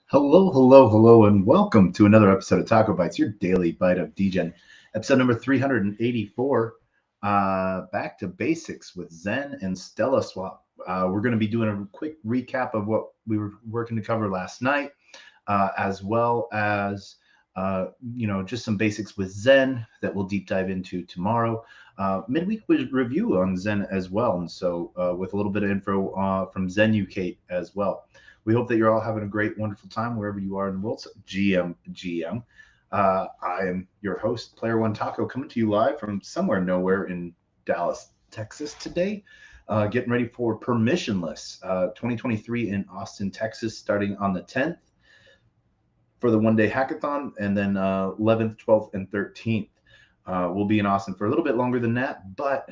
Hello, and welcome to another episode of TacoBytes, your daily bite of Degen, episode number 384. Back to basics with Zen and Stella Swap. We're going to be doing a quick recap of what we were working to cover last night, as well as just some basics with Zen that we'll deep dive into tomorrow. Midweek review on Zen as well, and so with a little bit of info from Zen UK as well. We hope that you're all having a great, wonderful time wherever you are in the world. So GM. I am your host, Player One Taco, coming to you live from somewhere nowhere in Dallas, Texas today. Getting ready for Permissionless 2023 in Austin, Texas, starting on the 10th for the one-day hackathon, and then 11th, 12th, and 13th. We'll be in Austin for a little bit longer than that, but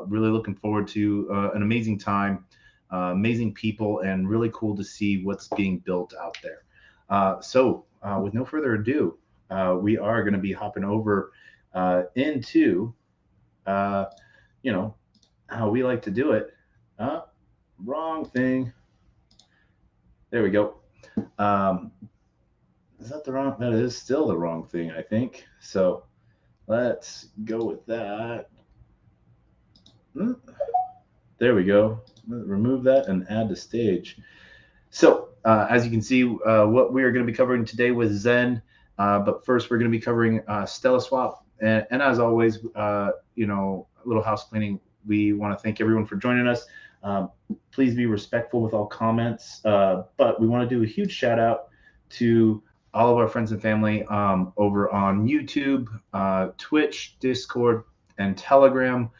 really looking forward to an amazing time. Amazing people, and really cool to see what's being built out there. So with no further ado, we are going to be hopping over into, how we like to do it. Wrong thing. There we go. Is that the wrong? That is still the wrong thing, I think. So let's go with that. There we go. Remove that and add to stage. So as you can see, what we are going to be covering today with Zen, but first we're going to be covering Stella Swap, and as always, a little house cleaning. We want to thank everyone for joining us. Please be respectful with all comments, but we want to do a huge shout out to all of our friends and family over on YouTube, Twitch, Discord, and Telegram.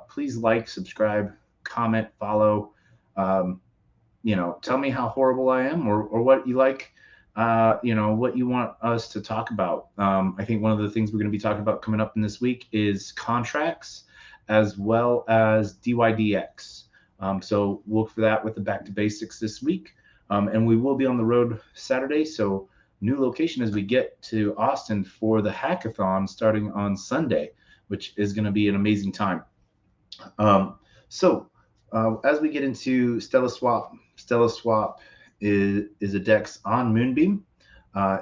Please like, subscribe, comment, follow. Tell me how horrible I am, or what you like, what you want us to talk about. I think one of the things we're going to be talking about coming up in this week is contracts, as well as DYDX. So look for that with the Back to Basics this week. And we will be on the road Saturday. So new location as we get to Austin for the hackathon starting on Sunday, which is going to be an amazing time. As we get into Stella Swap is a DEX on Moonbeam.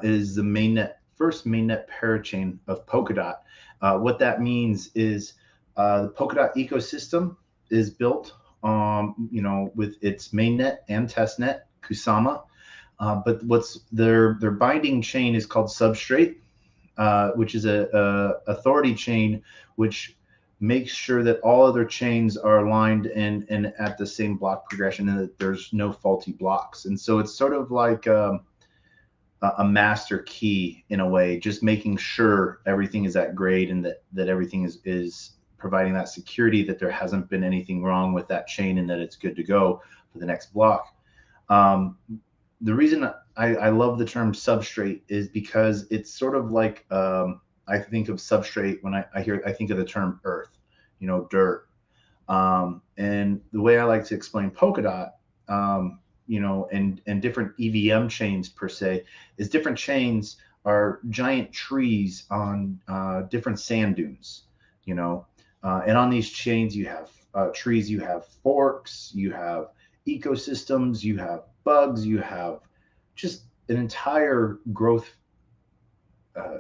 Is the first mainnet parachain of Polkadot. What that means is the Polkadot ecosystem is built with its mainnet and testnet, Kusama. But what's their binding chain is called Substrate, which is a authority chain, which makes sure that all other chains are aligned and at the same block progression, and that there's no faulty blocks. And so it's sort of like a master key in a way, just making sure everything is at grade, and that everything is providing that security that there hasn't been anything wrong with that chain, and that it's good to go for the next block. The reason I love the term substrate is because it's sort of like I think of substrate when I think of the term earth, dirt. And the way I like to explain Polkadot, and different EVM chains per se, is different chains are giant trees on different sand dunes, and on these chains you have trees, you have forks, you have ecosystems, you have bugs, you have just an entire growth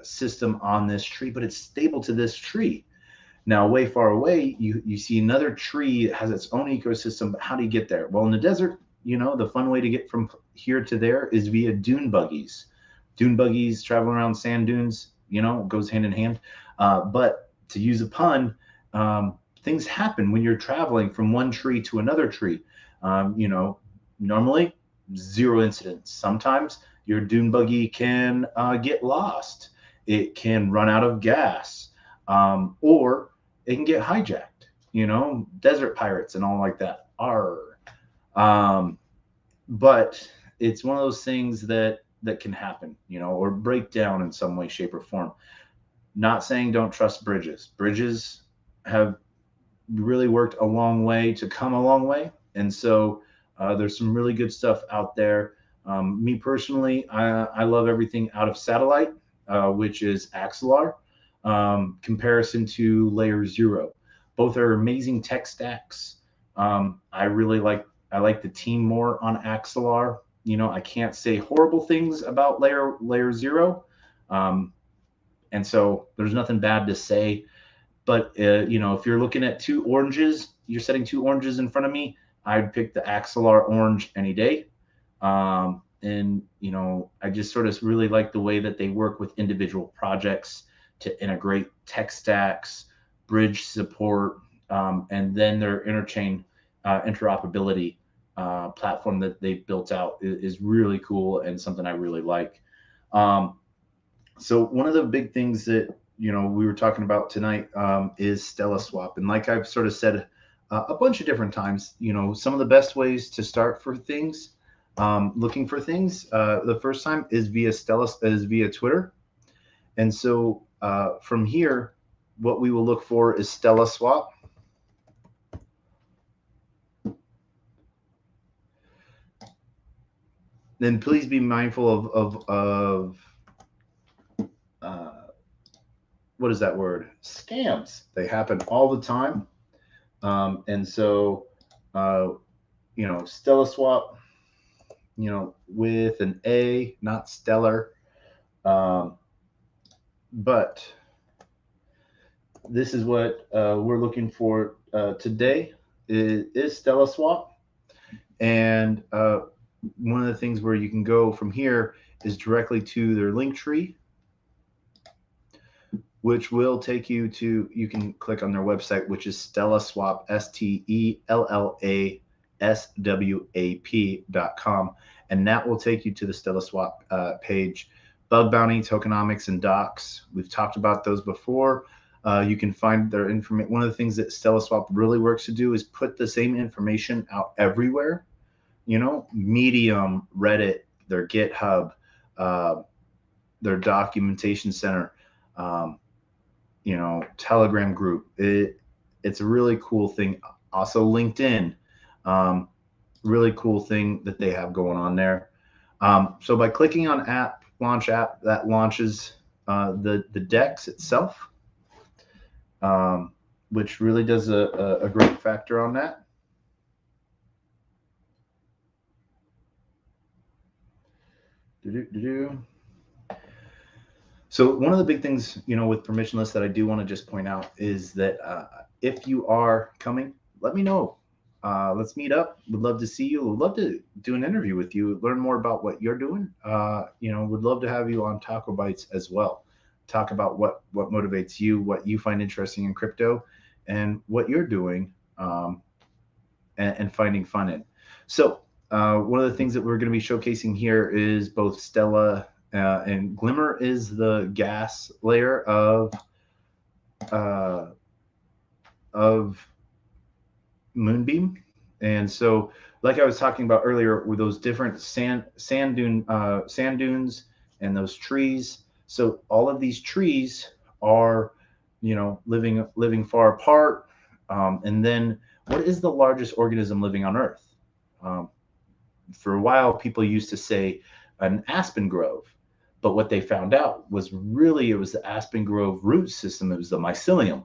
system on this tree, but it's stable to this tree. Now, way far away, you see another tree that has its own ecosystem, but how do you get there? Well, in the desert, the fun way to get from here to there is via dune buggies. Dune buggies traveling around sand dunes, goes hand in hand. But to use a pun, things happen when you're traveling from one tree to another tree. Normally, zero incidents. Sometimes your dune buggy can get lost. It can run out of gas, or it can get hijacked. Desert pirates and all like that. But it's one of those things that can happen, or break down in some way, shape, or form. Not saying don't trust bridges. Bridges have really worked a long way to come a long way, and so there's some really good stuff out there. Me personally, I love everything out of satellite, which is Axelar. comparison to Layer Zero. Both are amazing tech stacks. I like the team more on Axelar. You know, I can't say horrible things about Layer Zero, um, and so there's nothing bad to say. But you know, if you're looking at two oranges, you're setting two oranges in front of me. I'd pick the Axelar orange any day. And you know, I just sort of really like the way that they work with individual projects to integrate tech stacks, bridge support, and then their interchain interoperability platform that they built out is really cool and something I really like. Um, so one of the big things that you know we were talking about tonight is Stella Swap, and like I've sort of said a bunch of different times, you know, some of the best ways to start for things, looking for things, the first time is via Twitter, and so from here, what we will look for is Stella Swap. Then please be mindful of uh, what is that word? Scams. They happen all the time. And so, uh, you know, Stella Swap, you know, with an A, not stellar. Um, but this is what we're looking for today is Stella Swap. And one of the things where you can go from here is directly to their link tree, which will take you to, you can click on their website, which is Stella Swap, STELLASWAP.com. And that will take you to the Stella Swap page. Bug bounty, tokenomics, and docs. We've talked about those before. You can find their information. One of the things that Stella Swap really works to do is put the same information out everywhere. You know, Medium, Reddit, their GitHub, their documentation center. You know, Telegram group. It's a really cool thing. Also, LinkedIn, really cool thing that they have going on there. So by clicking on launch app, that launches the DEX itself, which really does a great factor on that. So one of the big things, you know, with permissionless that I do want to just point out is that if you are coming, let me know. Let's meet up. Would love to see you. Would love to do an interview with you, learn more about what you're doing. You know, would love to have you on TacoBytes as well. Talk about what motivates you, what you find interesting in crypto, and what you're doing, and finding fun in. So one of the things that we're going to be showcasing here is both Stella and Glimmer is the gas layer uh, of Moonbeam. And so, like I was talking about earlier, with those different sand dunes and those trees. So all of these trees are, you know, living far apart. And then, what is the largest organism living on Earth? For a while, people used to say an aspen grove, but what they found out was really it was the aspen grove root system. It was the mycelium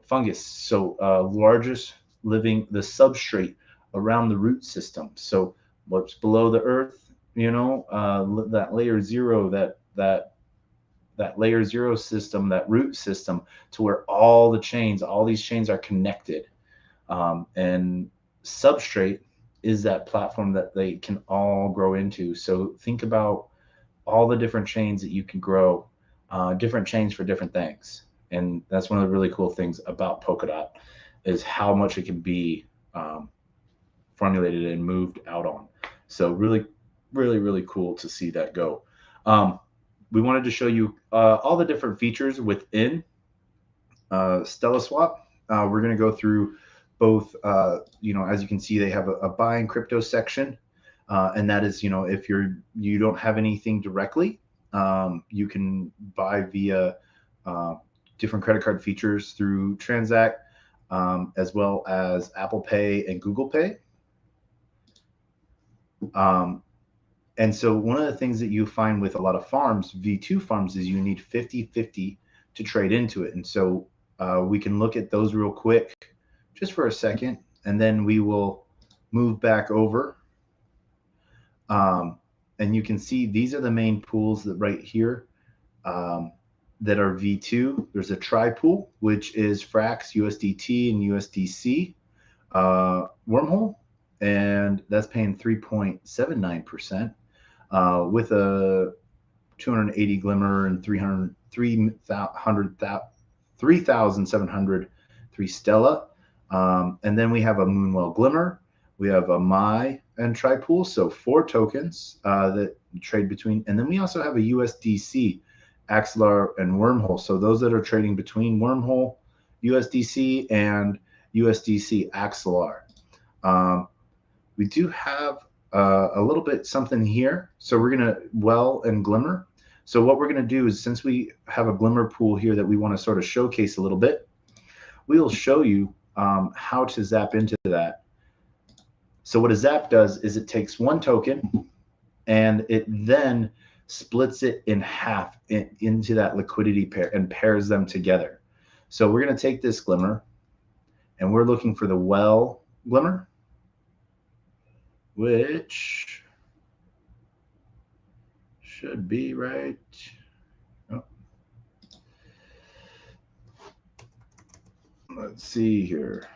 fungus. So largest living the substrate around the root system. So what's below the earth, you know, that layer zero, that layer zero system, that root system, to where all these chains are connected, and substrate is that platform that they can all grow into. So think about all the different chains that you can grow, different chains for different things. And that's one of the really cool things about Polkadot is how much it can be formulated and moved out on. So really, really, really cool to see that go. We wanted to show you all the different features within Stella Swap. We're going to go through both, you know, as you can see, they have a buy in crypto section. And that is, you know, if you don't have anything directly, you can buy via different credit card features through Transact, as well as Apple Pay and Google Pay. And so one of the things that you find with a lot of farms, V2 farms, is you need 50-50 to trade into it. And so we can look at those real quick just for a second, and then we will move back over. And you can see these are the main pools that right here that are V2. There's a tri pool, which is Frax, USDT, and USDC wormhole, and that's paying 3.79% with a 280 glimmer and 3,703 Stella. And then we have a Moonwell Glimmer. We have a Mai and Tripool, so 4 tokens that trade between. And then we also have a USDC, Axelar, and Wormhole. So those that are trading between Wormhole, USDC, and USDC Axelar. We do have a little bit something here. So we're going to Well and Glimmer. So what we're going to do is, since we have a Glimmer pool here that we want to sort of showcase a little bit, we'll show you how to zap into that. So what a zap does is it takes 1 token and it then splits it in half into that liquidity pair and pairs them together. So we're going to take this Glimmer and we're looking for the Well Glimmer, which should be right. Oh. Let's see here.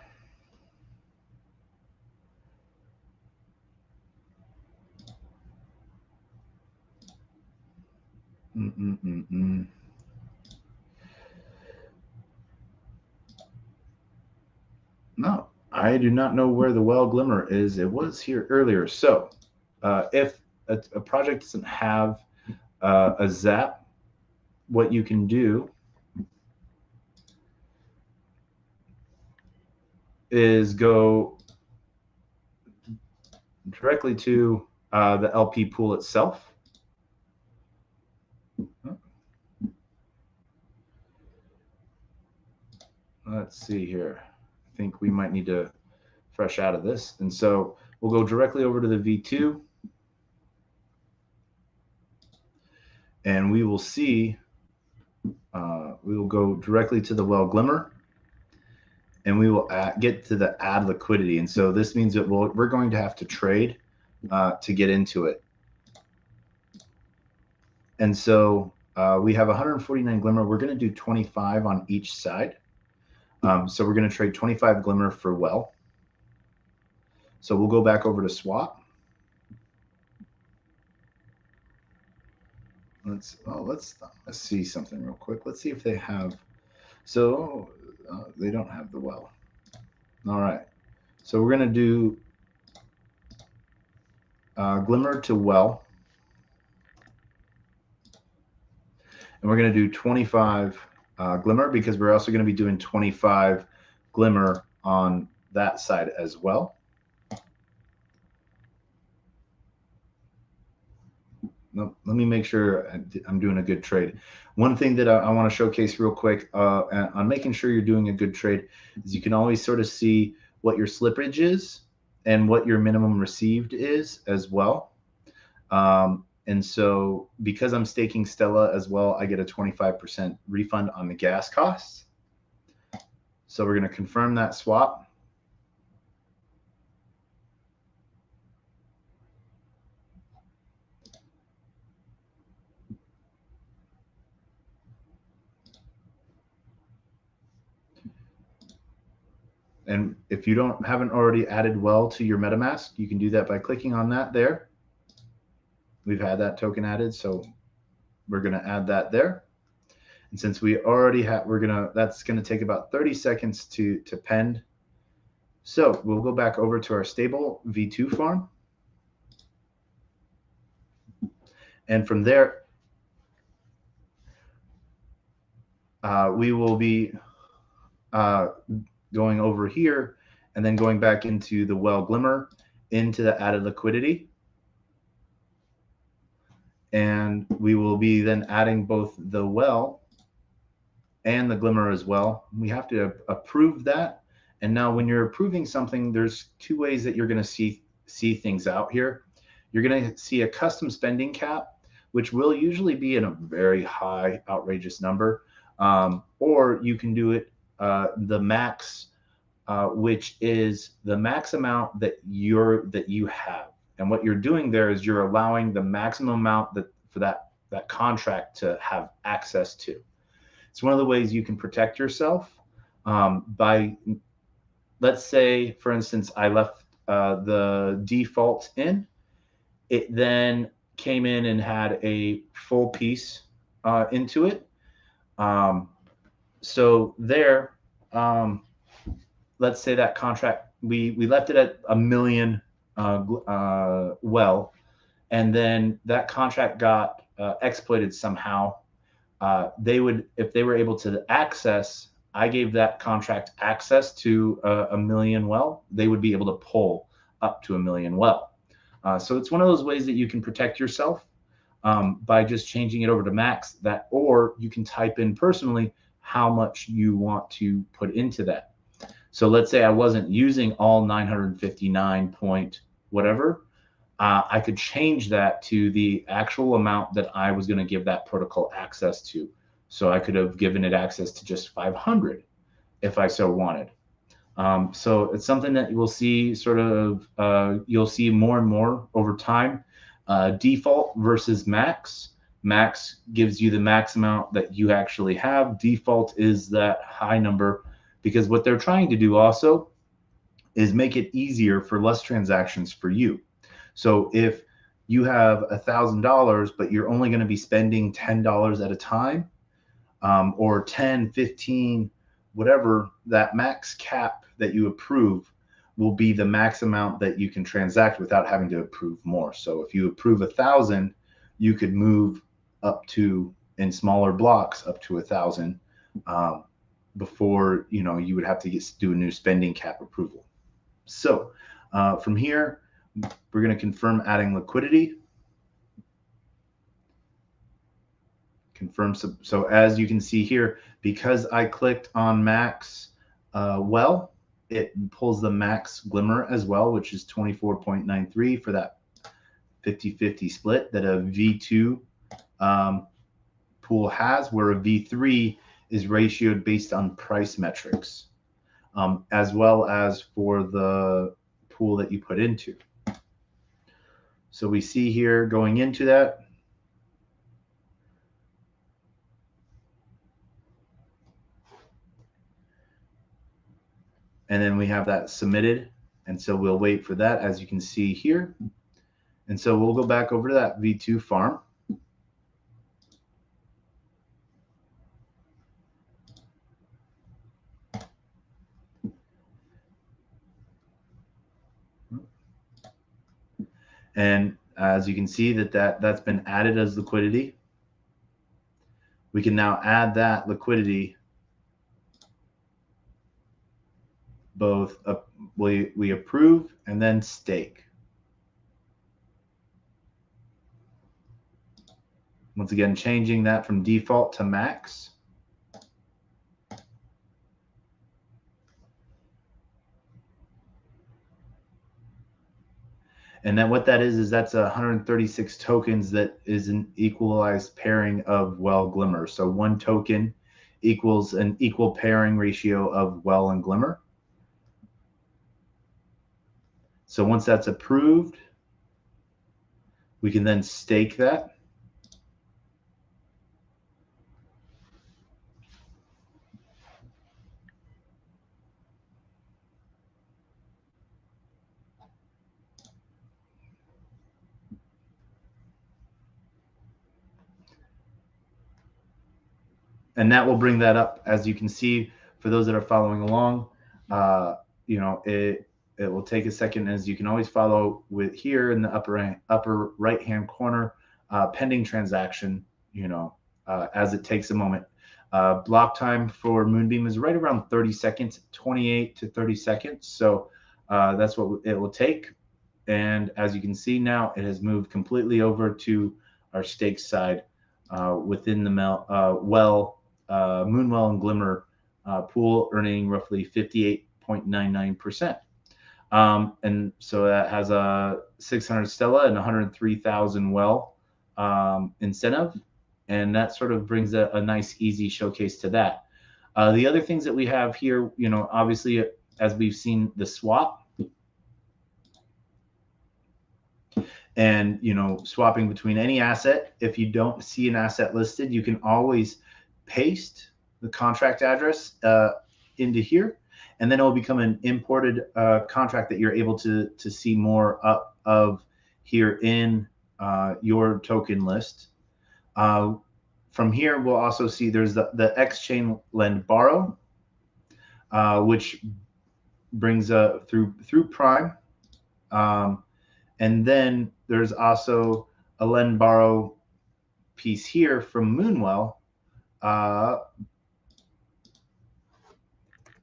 No, I do not know where the Well Glimmer is. It was here earlier. So if a project doesn't have a zap, what you can do is go directly to the LP pool itself. Let's see here. I think we might need to fresh out of this. And so we'll go directly over to the V2. And we will see, we will go directly to the Well Glimmer. And we will get to the add liquidity. And so this means that we're going to have to trade to get into it. And so we have 149 Glimmer. We're going to do 25 on each side. So we're going to trade 25 Glimmer for Well. So we'll go back over to swap. Let's see something real quick. Let's see if they have. So they don't have the Well. All right. So we're going to do Glimmer to Well. And we're going to do 25 Glimmer, because we're also going to be doing 25 Glimmer on that side as well. No, let me make sure I'm doing a good trade. One thing that I want to showcase real quick on making sure you're doing a good trade is you can always sort of see what your slippage is and what your minimum received is as well. And so because I'm staking Stella as well, I get a 25% refund on the gas costs. So we're going to confirm that swap. And if you haven't already added Well to your MetaMask, you can do that by clicking on that there. We've had that token added, so we're going to add that there. And since we already have, that's going to take about 30 seconds to pend. So we'll go back over to our stable V2 farm. And from there, we will be going over here and then going back into the Well Glimmer, into the added liquidity. And we will be then adding both the Well and the Glimmer as well. We have to approve that. And now when you're approving something, there's 2 ways that you're going to see things out here. You're going to see a custom spending cap, which will usually be in a very high, outrageous number. or you can do it the max, which is the max amount that you have. And what you're doing there is you're allowing the maximum amount that for that contract to have access to. It's one of the ways you can protect yourself by, let's say, for instance, I left the default in. It then came in and had a full piece into it. So there, let's say that contract, we left it at 1 million well, and then that contract got exploited somehow. They would, if they were able to access, I gave that contract access to 1 million well, they would be able to pull up to 1 million well. So it's one of those ways that you can protect yourself by just changing it over to max, that, or you can type in personally how much you want to put into that. So let's say I wasn't using all 959 point whatever. I could change that to the actual amount that I was going to give that protocol access to. So I could have given it access to just 500 if I so wanted. So it's something that you will see sort of, you'll see more and more over time. Default versus max. Max gives you the max amount that you actually have. Default is that high number, because what they're trying to do also is make it easier for less transactions for you. So if you have $1,000, but you're only going to be spending $10 at a time, or 10, 15, whatever, that max cap that you approve will be the max amount that you can transact without having to approve more. So if you approve 1,000, you could move up to, in smaller blocks, up to 1,000 before you would have to do a new spending cap approval. So from here, we're going to confirm adding liquidity. Confirm. So as you can see here, because I clicked on max well, it pulls the max glimmer as well, which is 24.93 for that 50-50 split that a V2 pool has, where a V3 is ratioed based on price metrics, as well as for the pool that you put into. So we see here going into that, and then we have that submitted. And so we'll wait for that, as you can see here. And so we'll go back over to that V2 farm. And as you can see that's been added as liquidity. We can now add that liquidity both we approve and then stake. Once again, changing that from default to max. And then what that is that's 136 tokens that is an equalized pairing of well glimmer. So one token equals an equal pairing ratio of well and glimmer. So once that's approved, we can then stake that. And that will bring that up, as you can see, for those that are following along. It will take a second, as you can always follow with here in the upper right hand corner, pending transaction. As it takes a moment. Block time for Moonbeam is right around 30 seconds, 28 to 30 seconds. So that's what it will take. And as you can see now, it has moved completely over to our stake side within the Moonwell and Glimmer pool, earning roughly 58.99%. And so that has a 600 Stella and 103,000 well incentive. and that sort of brings a nice, easy showcase to that. The other things that we have here, obviously, as we've seen, the swap, and swapping between any asset. If you don't see an asset listed, you can always paste the contract address into here, and then it will become an imported contract that you're able to see more up of here in your token list. From here, we'll also see there's the X-Chain Lend Borrow, which brings through Prime. And then there's also a lend borrow piece here from Moonwell.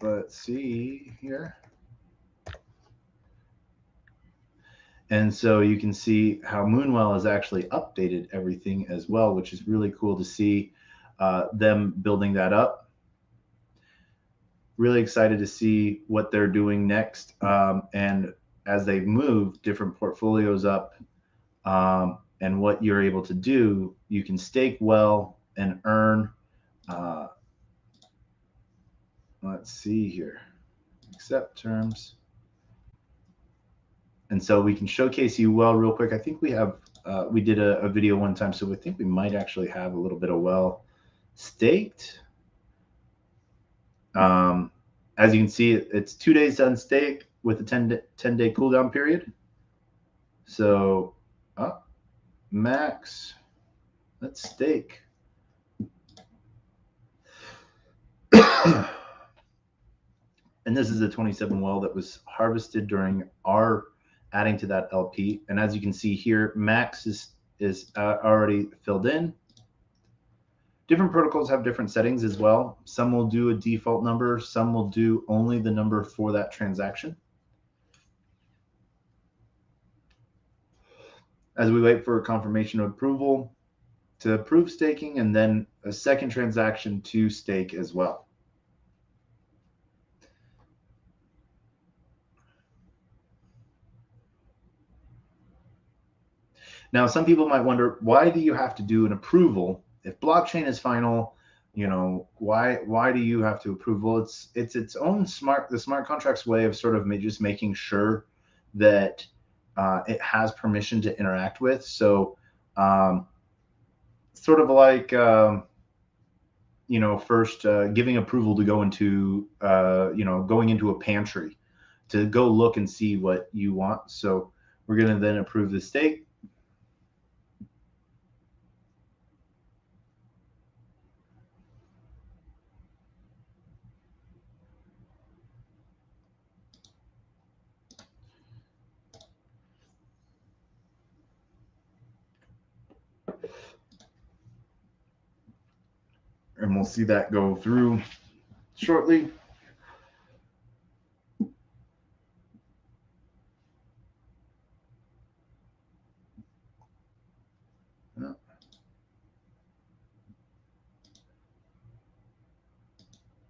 Let's see here. And so you can see how Moonwell has actually updated everything as well, which is really cool to see them building that up. Really excited to see what they're doing next. And as they've moved different portfolios up, and what you're able to do, you can stake well and earn. Let's see here, accept terms. And so we can showcase you well real quick. I think we have, we did a video one time, so I think we might actually have a little bit of well staked. As you can see, it's 2 days to unstake with a 10-day cooldown period. So max, let's stake. And this is a 27 well that was harvested during our adding to that LP. And as you can see here, max is already filled in. Different protocols have different settings as well. Some will do a default number. Some will do only the number for that transaction. As we wait for a confirmation of approval to approve staking, and then a second transaction to stake as well. Now, some people might wonder, why do you have to do an approval if blockchain is final? Why do you have to approve? Well, it's its own the smart contracts way of sort of just making sure that it has permission to interact with. So sort of like first giving approval to go into going into a pantry to go look and see what you want. So we're going to then approve the stake. And we'll see that go through shortly.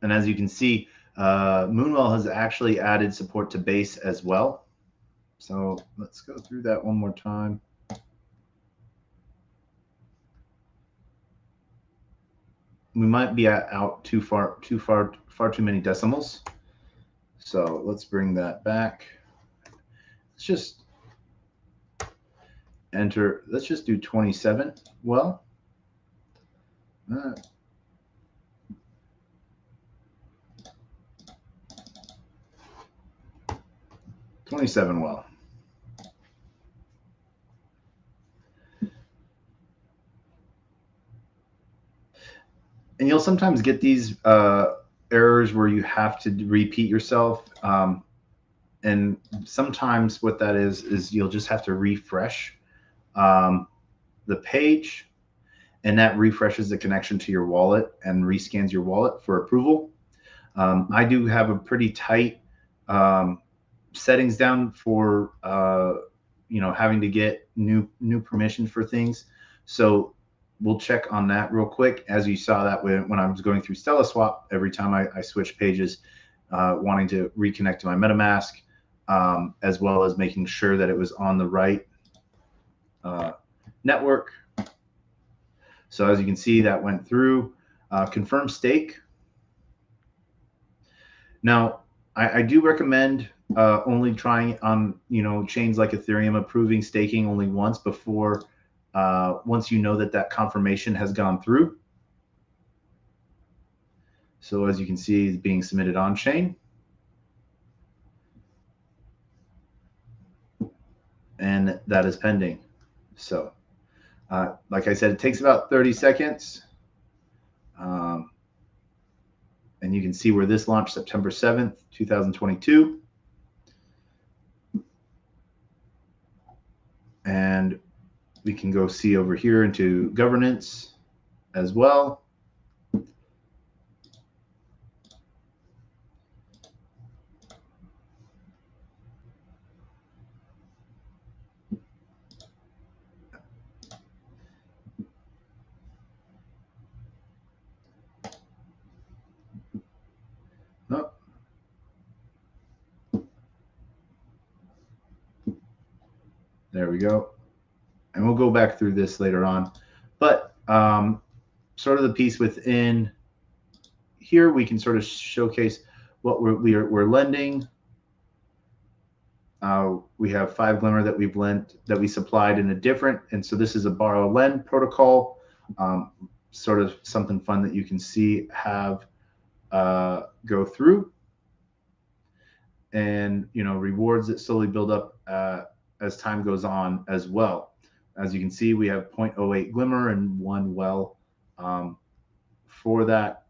And as you can see, Moonwell has actually added support to base as well. So let's go through that one more time. We might be out far too many decimals. So let's bring that back. Let's just enter. Let's just do 27. Well, 27 well. And you'll sometimes get these errors where you have to repeat yourself. And sometimes what that is you'll just have to refresh the page, and that refreshes the connection to your wallet and rescans your wallet for approval. I do have a pretty tight settings down for having to get new permission for things. So we'll check on that real quick. As you saw that when I was going through Stella Swap, every time I switched pages, wanting to reconnect to my MetaMask, as well as making sure that it was on the right network. So as you can see, that went through. Confirm stake. Now, I do recommend only trying on chains like Ethereum, approving staking only once before once you know that confirmation has gone through. So as you can see, it's being submitted on chain. And that is pending. So like I said, it takes about 30 seconds. And you can see where this launched September 7th, 2022. And we can go see over here into governance as well. Oh. There we go. And we'll go back through this later on. But sort of the piece within here, we can sort of showcase what we're lending. We have 5 Glimmer that we've lent, that we supplied in a different, and so this is a borrow lend protocol, sort of something fun that you can see have go through, and rewards that slowly build up as time goes on as well. As you can see, we have 0.08 Glimmer and 1 well for that,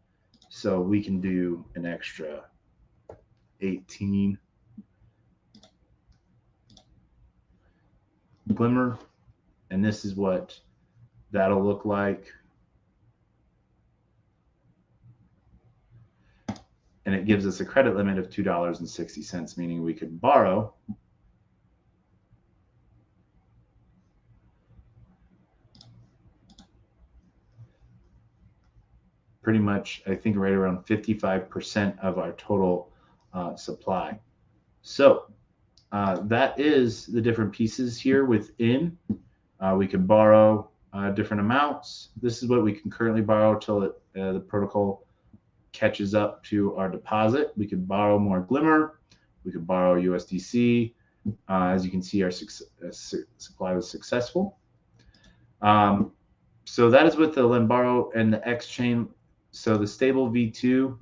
so we can do an extra 18 Glimmer, and this is what that'll look like. And it gives us a credit limit of $2.60, meaning we could borrow pretty much, I think, right around 55% of our total supply. So that is the different pieces here within. We can borrow different amounts. This is what we can currently borrow till the protocol catches up to our deposit. We could borrow more Glimmer. We could borrow USDC. As you can see, our supply was successful. So that is with the lend borrow and the X chain. So the stable V2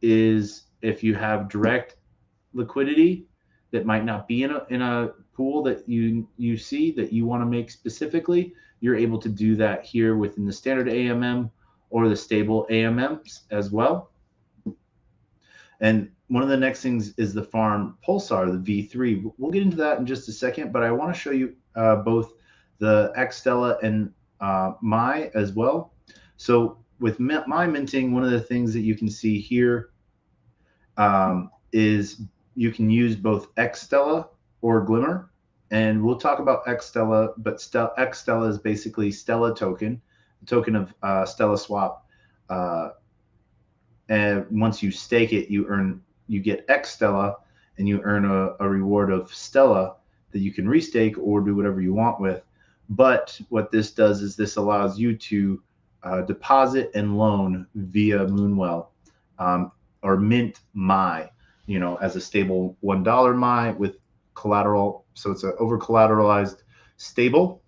is if you have direct liquidity that might not be in a pool that you see that you want to make specifically, you're able to do that here within the standard AMM or the stable AMMs as well. And one of the next things is the farm Pulsar, the V3. We'll get into that in just a second, but I want to show you both the X Stella and my as well. So with my minting, one of the things that you can see here is you can use both X Stella or Glimmer. And we'll talk about X Stella, but X Stella is basically Stella token, a token of Stella Swap. And once you stake it, you get X Stella, and you earn a reward of Stella that you can restake or do whatever you want with. But what this does is this allows you to deposit and loan via Moonwell or mint my, as a stable $1 my with collateral. So it's an over collateralized stable,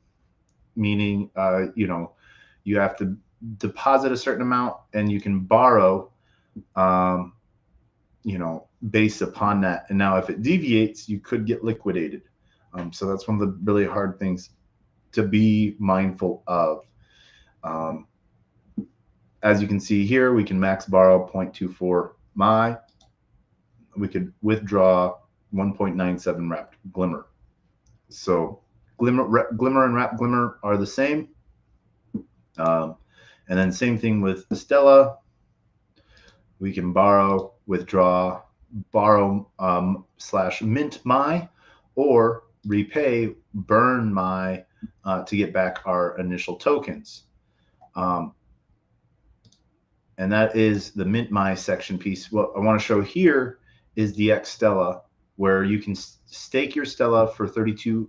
meaning you have to deposit a certain amount and you can borrow based upon that. And now if it deviates, you could get liquidated. So that's one of the really hard things to be mindful of. As you can see here, we can max borrow 0.24 my. We could withdraw 1.97 wrapped Glimmer. So Glimmer and wrapped Glimmer are the same. And then same thing with Stella. We can borrow, withdraw, borrow / mint my, or repay, burn my to get back our initial tokens. And that is the mint my section piece. What I want to show here is the X Stella, where you can stake your Stella for 32%.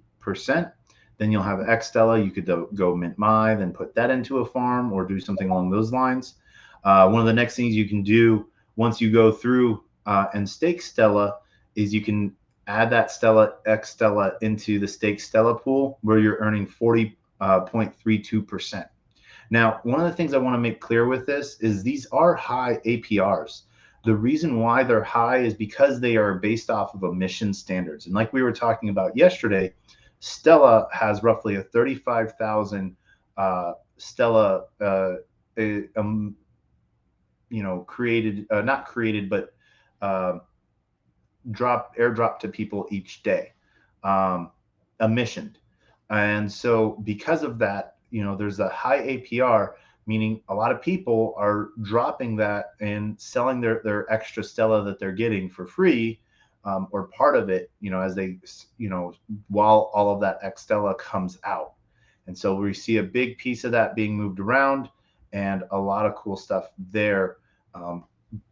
Then you'll have X Stella. You could go mint my, then put that into a farm or do something along those lines. One of the next things you can do once you go through and stake Stella is you can add that Stella X Stella into the stake Stella pool where you're earning 40.32%. Now, one of the things I want to make clear with this is these are high APRs. The reason why they're high is because they are based off of emission standards. And like we were talking about yesterday, Stella has roughly a 35,000 Stella, created, not created, but airdrop to people each day, emissioned. And so because of that, there's a high APR, meaning a lot of people are dropping that and selling their extra Stella that they're getting for free, or part of it, as they, while all of that X Stella comes out. And so we see a big piece of that being moved around and a lot of cool stuff there.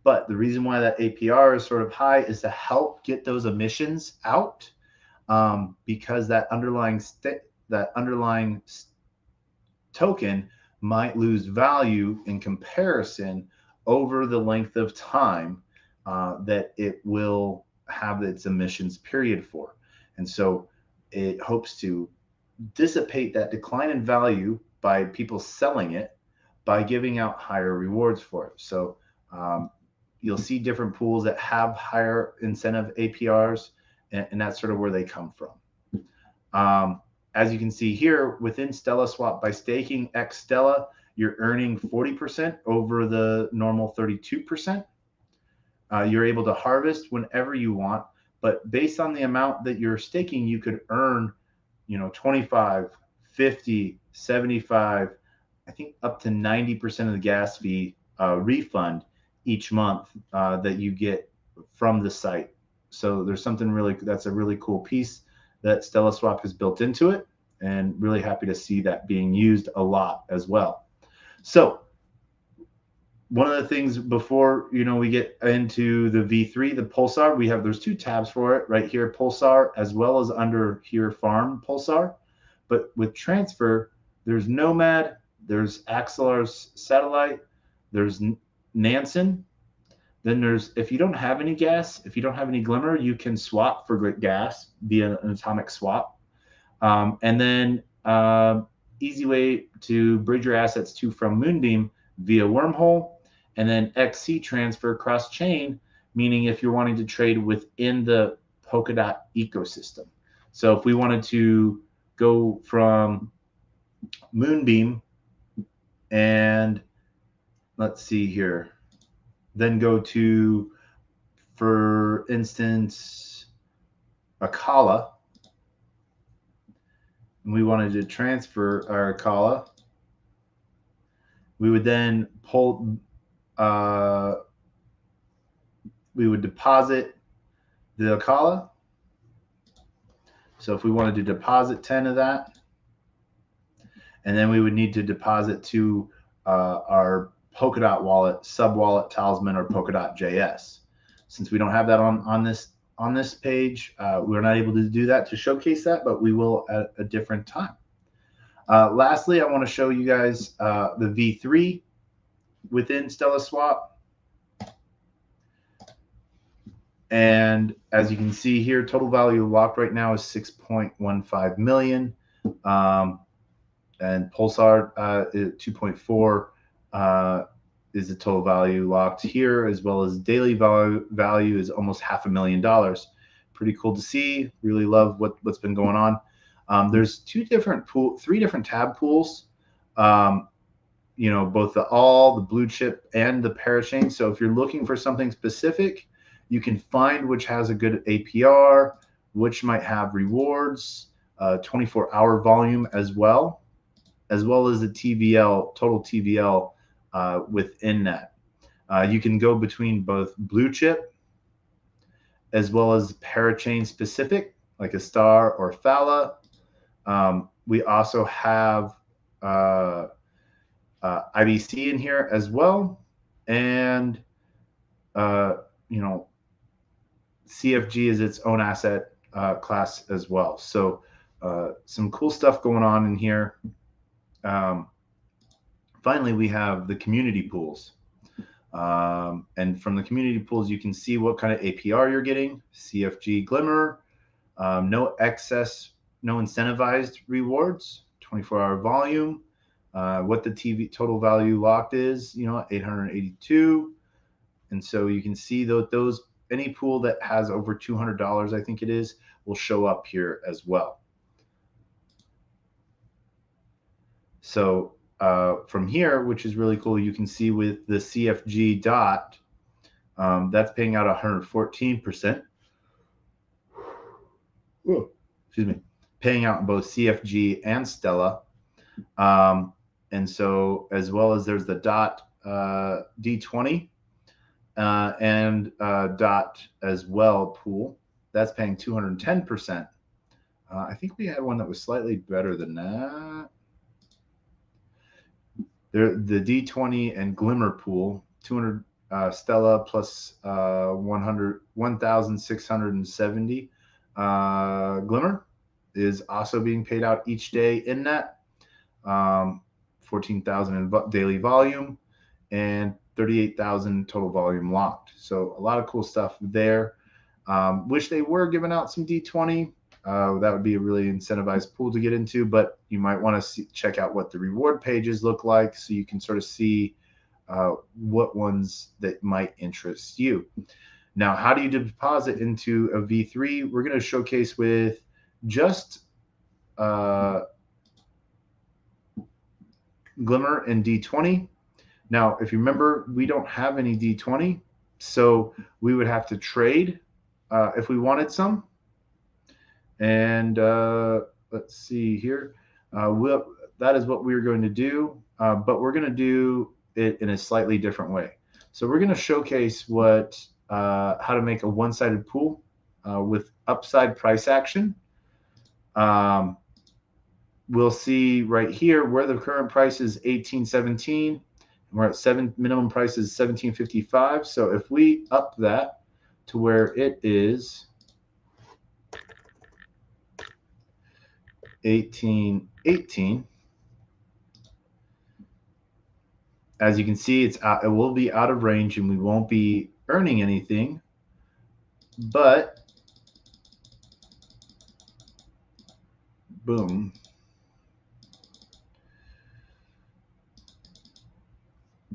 But the reason why that APR is sort of high is to help get those emissions out, because that underlying token might lose value in comparison over the length of time that it will have its emissions period for. And so it hopes to dissipate that decline in value by people selling it by giving out higher rewards for it. So you'll see different pools that have higher incentive APRs, and that's sort of where they come from. As you can see here, within Stella Swap, by staking X Stella, you're earning 40% over the normal 32%. You're able to harvest whenever you want, but based on the amount that you're staking, you could earn, 25, 50, 75, I think up to 90% of the gas fee refund each month that you get from the site. So there's something that's a really cool piece that Stella Swap has built into it, and really happy to see that being used a lot as well. So one of the things before, we get into the V3, the Pulsar, there's two tabs for it right here, Pulsar, as well as under here, Farm Pulsar. But with transfer, there's Nomad, there's Axelar's Satellite, there's Nansen. Then there's, if you don't have any gas, if you don't have any Glimmer, you can swap for gas via an atomic swap. And then easy way to bridge your assets to from Moonbeam via Wormhole, and then XC transfer cross-chain, meaning if you're wanting to trade within the Polkadot ecosystem. So if we wanted to go from Moonbeam and let's see here, then go to, for instance, Akala, and we wanted to transfer our Akala, we would then we would deposit the Akala. So if we wanted to deposit 10 of that, and then we would need to deposit to our Polkadot wallet, sub wallet, Talisman, or Polkadot JS. Since we don't have that on this page, we're not able to do that to showcase that, but we will at a different time. Lastly, I want to show you guys the V3 within Stella Swap. And as you can see here, total value locked right now is 6.15 million. And Pulsar 2.4 is the total value locked here, as well as daily value is almost $500,000. Pretty cool to see. Really love what's been going on. There's three different tab pools. Both the blue chip and the parachain. So if you're looking for something specific, you can find which has a good APR, which might have rewards, 24-hour volume as well as the TVL, total TVL within that. You can go between both blue chip as well as parachain specific, like a Star or Phala. We also have IBC in here as well, and CFG is its own asset class as well. So some cool stuff going on in here. Finally, we have the community pools. And from the community pools, you can see what kind of APR you're getting, CFG Glimmer, no excess, no incentivized rewards, 24-hour volume, what the TV total value locked is, 882. And so you can see those any pool that has over $200, I think it is, will show up here as well. So from here, which is really cool, you can see with the CFG dot, that's paying out 114%. Ooh, excuse me, paying out in both CFG and Stella. And so as well as there's the dot D20 and dot as well pool, that's paying 210%. I think we had one that was slightly better than that. The D20 and Glimmer pool, 200 Stella plus 1,670 Glimmer is also being paid out each day in that. 14,000 in daily volume and 38,000 total volume locked. So a lot of cool stuff there. Wish they were giving out some D20. That would be a really incentivized pool to get into, but you might want to check out what the reward pages look like so you can sort of see what ones that might interest you. Now, how do you deposit into a V3? We're going to showcase with just Glimmer and D20. Now, if you remember, we don't have any D20, so we would have to trade if we wanted some. And let's see here. That is what we're going to do, but we're going to do it in a slightly different way. So we're going to showcase how to make a one-sided pool with upside price action. We'll see right here where the current price is 18.17. We're at minimum price is 17.55. So if we up that to where it is 18.18, as you can see, it will be out of range and we won't be earning anything, but boom.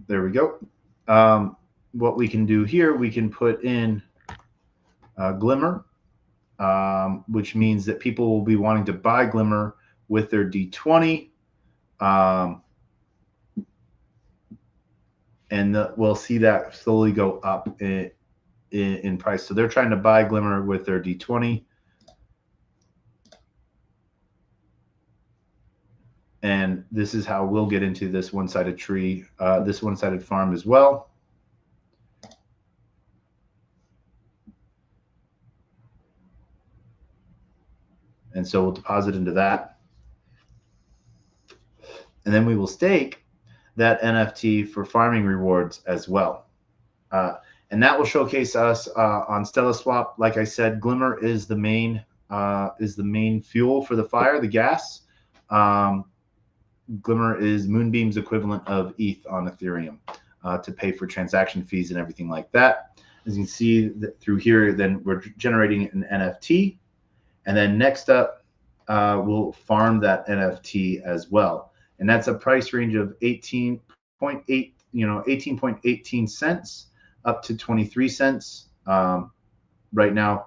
There we go. What we can do here, we can put in Glimmer, which means that people will be wanting to buy Glimmer with their D20. And we'll see that slowly go up in price. So they're trying to buy Glimmer with their D20. And this is how we'll get into this one-sided tree, this one-sided farm as well. And so we'll deposit into that. And then we will stake that NFT for farming rewards as well. And that will showcase us on Stella Swap. Like I said, Glimmer is the main fuel for the fire, the gas. Glimmer is Moonbeam's equivalent of ETH on Ethereum to pay for transaction fees and everything like that. As you can see through here, then we're generating an NFT. And then next up, we'll farm that NFT as well. And that's a price range of 18.18 cents up to 23 cents. Right now,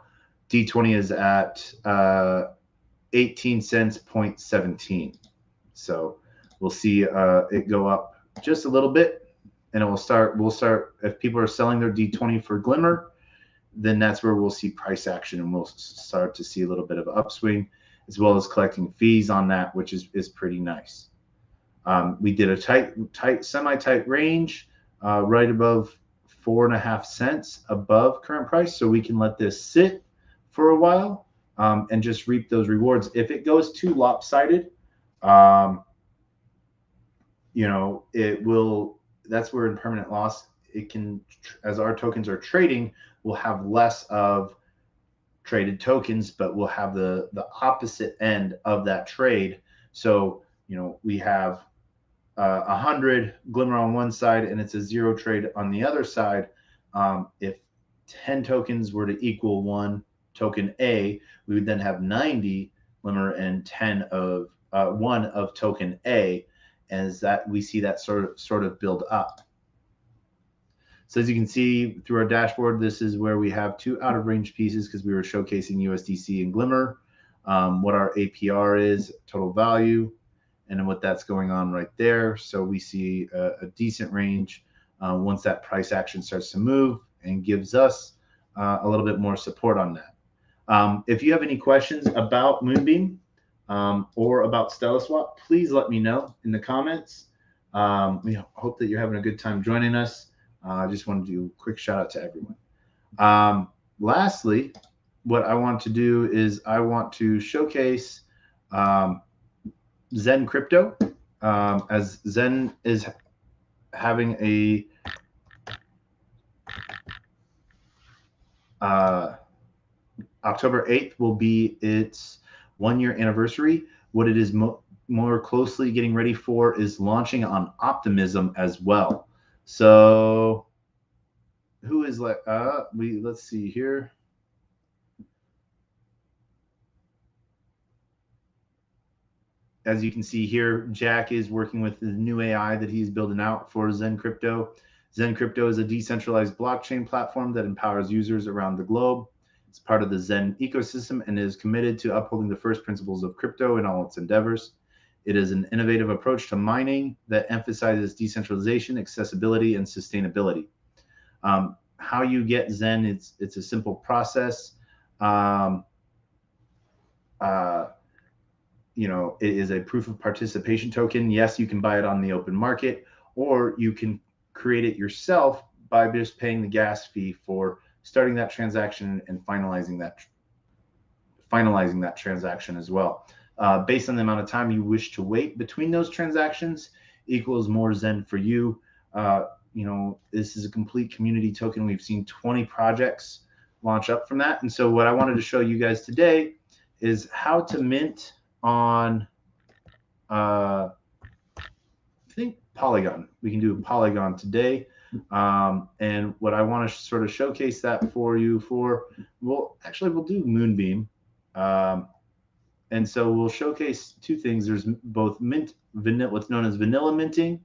D20 is at 18 cents, 0.17. So we'll see it go up just a little bit, and we'll start if people are selling their D20 for Glimmer, then that's where we'll see price action, and we'll start to see a little bit of upswing, as well as collecting fees on that, which is pretty nice. We did a semi-tight range right above 4.5 cents above current price, so we can let this sit for a while and just reap those rewards. If it goes too lopsided, it will. That's where in permanent loss, it can, as our tokens are trading, we'll have less of traded tokens, but we'll have the opposite end of that trade. So, we have 100 Glimmer on one side and it's a 0 trade on the other side. If 10 tokens were to equal 1 token A, we would then have 90 Glimmer and 10 of 1 of token A, as that we see that sort of build up. So as you can see through our dashboard, this is where we have 2 out of range pieces because we were showcasing USDC and Glimmer, what our APR is, total value, and then what that's going on right there. So we see a decent range once that price action starts to move and gives us a little bit more support on that. If you have any questions about Moonbeam or about StellaSwap, please let me know in the comments. We hope that you're having a good time joining us. I just want to do a quick shout out to everyone. Lastly, what I want to do is I want to showcase Zen Crypto, as Zen is having a October 8th will be its 1-year anniversary. What it is more closely getting ready for is launching on Optimism as well. So who is like let's see here. As you can see here, Jack is working with the new AI that he's building out for Zen Crypto. Zen Crypto is a decentralized blockchain platform that empowers users around the globe. It's part of the Zen ecosystem and is committed to upholding the first principles of crypto in all its endeavors. It is an innovative approach to mining that emphasizes decentralization, accessibility, and sustainability. How you get Zen, it's a simple process. It is a proof of participation token. Yes, you can buy it on the open market, or you can create it yourself by just paying the gas fee for starting that transaction and finalizing that transaction as well. Based on the amount of time you wish to wait between those transactions equals more Zen for you. This is a complete community token. We've seen 20 projects launch up from that. And so what I wanted to show you guys today is how to mint on I think Polygon. We can do a Polygon today. And what I want to sort of showcase that for you we'll do Moonbeam. And so we'll showcase 2 things. There's both vanilla, what's known as vanilla minting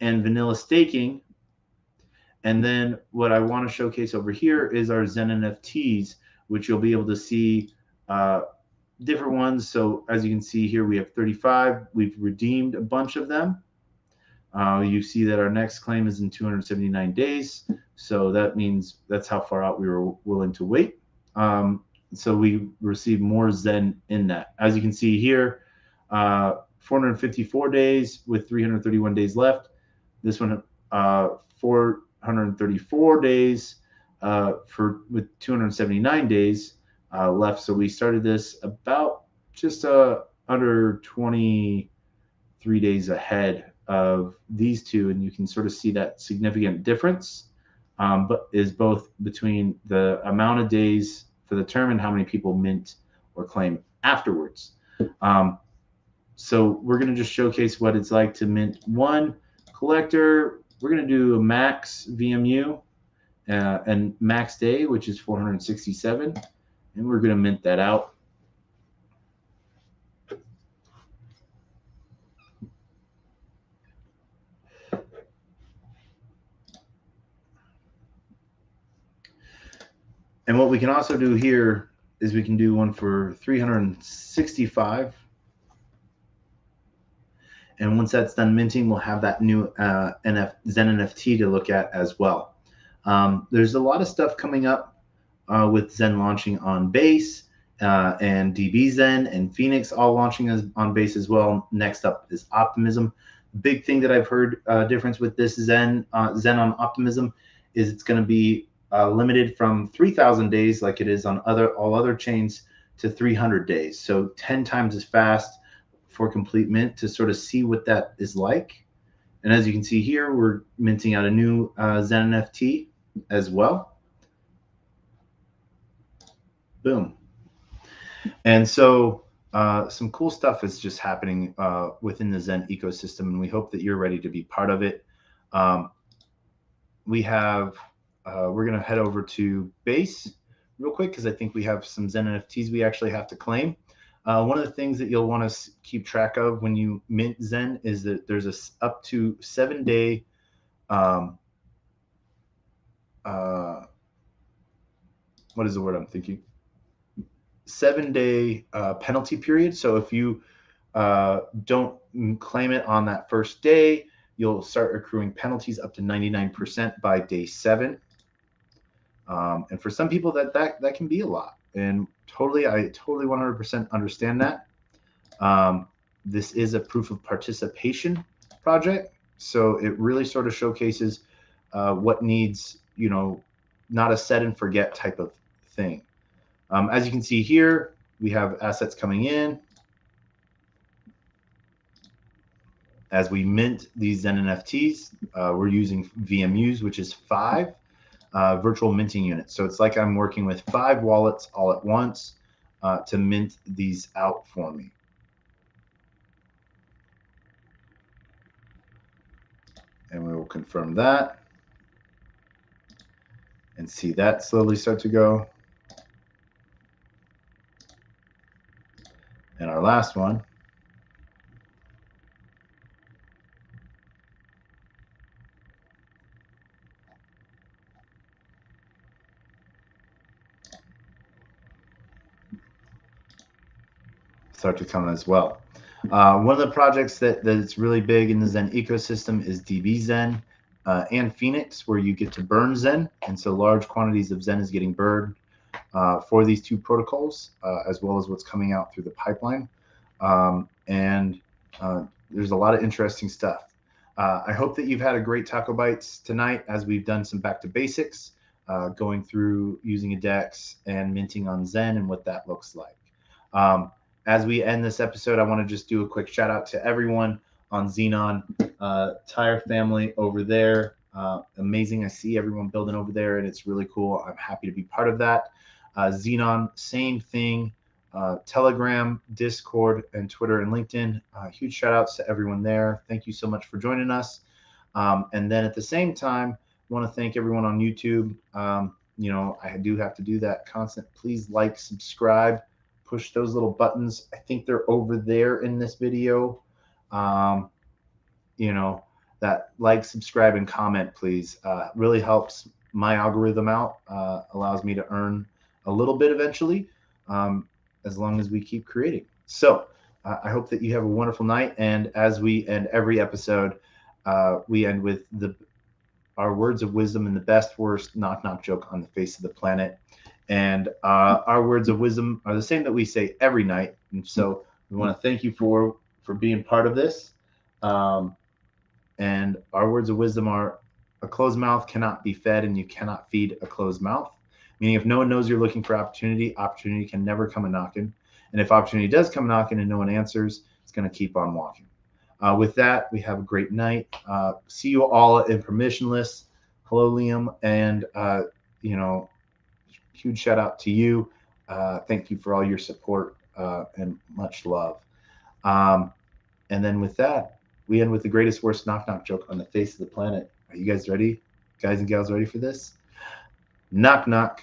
and vanilla staking. And then what I want to showcase over here is our Zen NFTs, which you'll be able to see different ones. So as you can see here, we have 35. We've redeemed a bunch of them. You see that our next claim is in 279 days. So that means that's how far out we were willing to wait. So we received more Zen in that. As you can see here, 454 days with 331 days left. This one, 434 days with 279 days left. So we started this about just under 23 days ahead of these 2, and you can sort of see that significant difference, but is both between the amount of days for the term and how many people mint or claim afterwards. So we're going to just showcase what it's like to mint 1 collector. We're going to do a max VMU and max day, which is 467, and we're going to mint that out. And what we can also do here is we can do one for 365. And once that's done minting, we'll have that new Zen NFT to look at as well. There's a lot of stuff coming up with Zen launching on Base and DBZen and Phoenix all launching on Base as well. Next up is Optimism. Big thing that I've heard difference with this Zen on Optimism is it's going to be limited from 3,000 days like it is on all other chains to 300 days. So 10 times as fast for complete mint to sort of see what that is like. And as you can see here, we're minting out a new Zen NFT as well. Boom. And so some cool stuff is just happening within the Zen ecosystem, and we hope that you're ready to be part of it. We're going to head over to Base real quick because I think we have some Zen NFTs we actually have to claim. One of the things that you'll want to keep track of when you mint Zen is that there's a up to 7-day what is the word I'm thinking? 7-day penalty period. So if you don't claim it on that first day, you'll start accruing penalties up to 99% by day 7. And for some people, that can be a lot. And I totally 100% understand that. This is a proof of participation project, so it really sort of showcases what needs, not a set and forget type of thing. As you can see here, we have assets coming in. As we mint these Zen NFTs, we're using VMUs, which is 5 virtual minting units. So it's like I'm working with 5 wallets all at once to mint these out for me. And we will confirm that and see that slowly start to go. And our last one. Start to come as well. One of the projects that's really big in the Zen ecosystem is DB Zen and Phoenix, where you get to burn Zen. And so large quantities of Zen is getting burned for these 2 protocols, as well as what's coming out through the pipeline. And there's a lot of interesting stuff. I hope that you've had a great TacoBytes tonight as we've done some back to basics, going through using a DEX and minting on Zen and what that looks like. As we end this episode, I want to just do a quick shout out to everyone on Xenon, Tire family over there. Amazing. I see everyone building over there, and it's really cool. I'm happy to be part of that. Xenon, same thing. Telegram, Discord, and Twitter and LinkedIn. Huge shout outs to everyone there. Thank you so much for joining us. And then at the same time, I want to thank everyone on YouTube. I do have to do that constant. Please like, subscribe, push those little buttons. I think they're over there in this video. That like, subscribe, and comment, please. Really helps my algorithm out, allows me to earn a little bit eventually, as long as we keep creating. So I hope that you have a wonderful night. And as we end every episode, we end with our words of wisdom and the best, worst, knock joke on the face of the planet. And our words of wisdom are the same that we say every night. And so we want to thank you for being part of this. And our words of wisdom are: a closed mouth cannot be fed, and you cannot feed a closed mouth. Meaning, if no one knows you're looking for opportunity can never come a knocking. And if opportunity does come knocking and no one answers, it's going to keep on walking. With that, we have a great night. See you all in Permissionless. Hello, Liam. And, huge shout out to you. Thank you for all your support and much love. And then with that, we end with the greatest, worst knock joke on the face of the planet. Are you guys ready? Guys and gals ready for this? Knock.